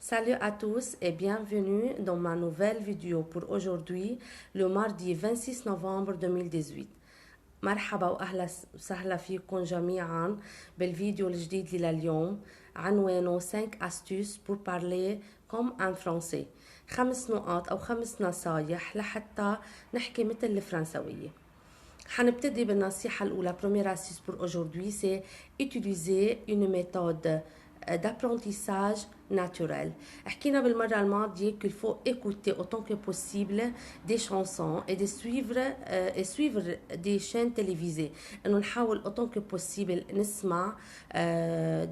Salut à tous et bienvenue dans ma nouvelle vidéo pour aujourd'hui, le mardi 26 novembre 2018. مرحبا وأهلا وسهلا فيكم جميعا بالفيديو الجديد لليوم عنوانه 5 astuces pour parler comme un français. 5 نقاط أو 5 نصايح لحتى نحكي مثل الفرنسوية. حنبتدي بالنصيحة الأولى. Première astuce pour aujourd'hui, c'est utiliser une méthode d'apprentissage naturel. حكينا بالمرة الماضية qu'il faut écouter autant que possible des chansons et suivre des chaînes télévisées. إنه نحاول autant que possible نسمع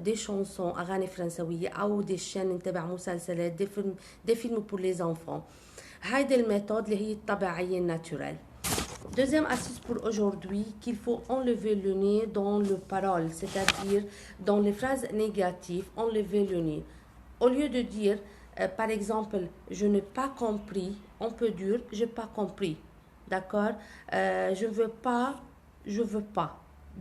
des chansons أغاني فرنسوية أو des chaînes نتابع مسلسلات des films pour les enfants. هيدي الميثود اللي هي الطبيعية naturel. Deuxième astuce pour aujourd'hui, qu'il faut enlever le nez dans le parole, c'est-à-dire dans les phrases négatives, enlever le nez. Au lieu de dire, par exemple, je n'ai pas compris, on peut dire, j'ai pas compris. D'accord? Je veux pas, je veux pas.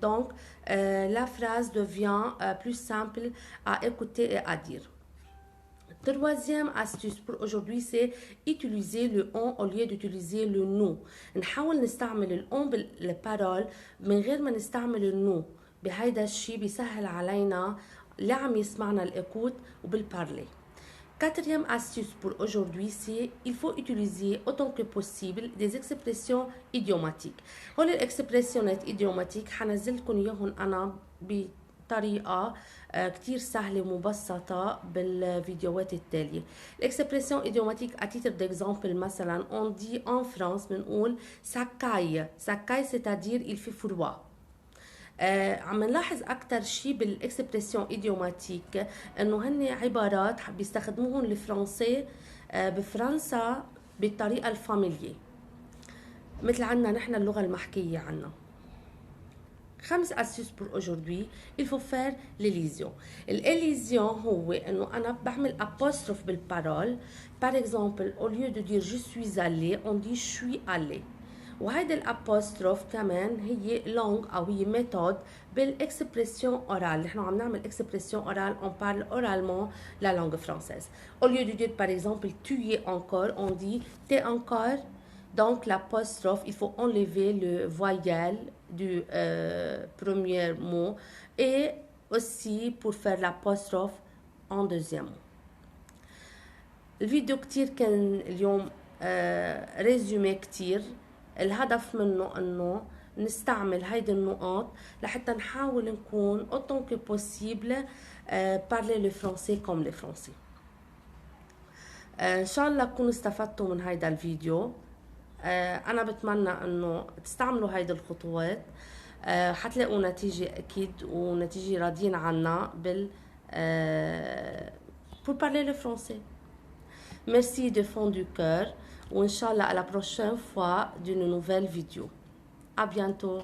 Donc, la phrase devient plus simple à écouter et à dire. Troisième astuce pour aujourd'hui, c'est utiliser le on au lieu d'utiliser le nous. نحاول نستعمل الأون بالبارول من غير ما نستعمل النو. بهيدا الشيء بيسهل علينا اللي عم يسمعنا الإيكوت وبالبارلي. Quatrième astuce pour aujourd'hui, c'est il faut utiliser autant que possible des expressions idiomatiques. هول الإكسبريسيونات idiomatiques حنزلكم إياهم أنا بطريقة كتير سهلة ومبسطة بالفيديوهات التالية. L'expression idiomatique à titre d'exemple مثلا on dit en France بنقول ça caille. Ça caille c'est-à-dire il fait froid. عم نلاحظ أكتر شي بالإكسبريسيون إيديوماتيك إنه هن عبارات بيستخدموهم الفرنسي بفرنسا بالطريقة الفاميلية مثل عنا نحن اللغة المحكية عنا. 5 astuces pour aujourd'hui, il faut faire l'élision. L'élision هو إنه أنا بعمل apostrophe بالparole. Par exemple, au lieu de dire je suis allé, on dit je suis allé. وهيدا الابوستروف كمان هي لونج او هي ميثود بالاكسبريسيون اورال. نحن عم نعمل اكسبريسيون اورال on parle oralement la langue française. Au lieu de dire par exemple tu es encore, on dit t'es encore. Donc l'apostrophe, il faut enlever le voyelle du premier mot et aussi pour faire l'apostrophe en deuxième mot. الفيديو كتير كان اليوم ريزومي كتير. الهدف منه انه نستعمل هيدي النقاط لحتى نحاول نكون autant que possible parler le français comme les français. ان شاء الله تكونوا استفدتوا من هيدا الفيديو. انا بتمنى انه تستعملوا هيدي الخطوات حتلاقوا نتيجة اكيد ونتيجة راضيين عنها pour parler le français. Merci de fond du cœur. Ou Inch'Allah à la prochaine fois d'une nouvelle vidéo. À bientôt.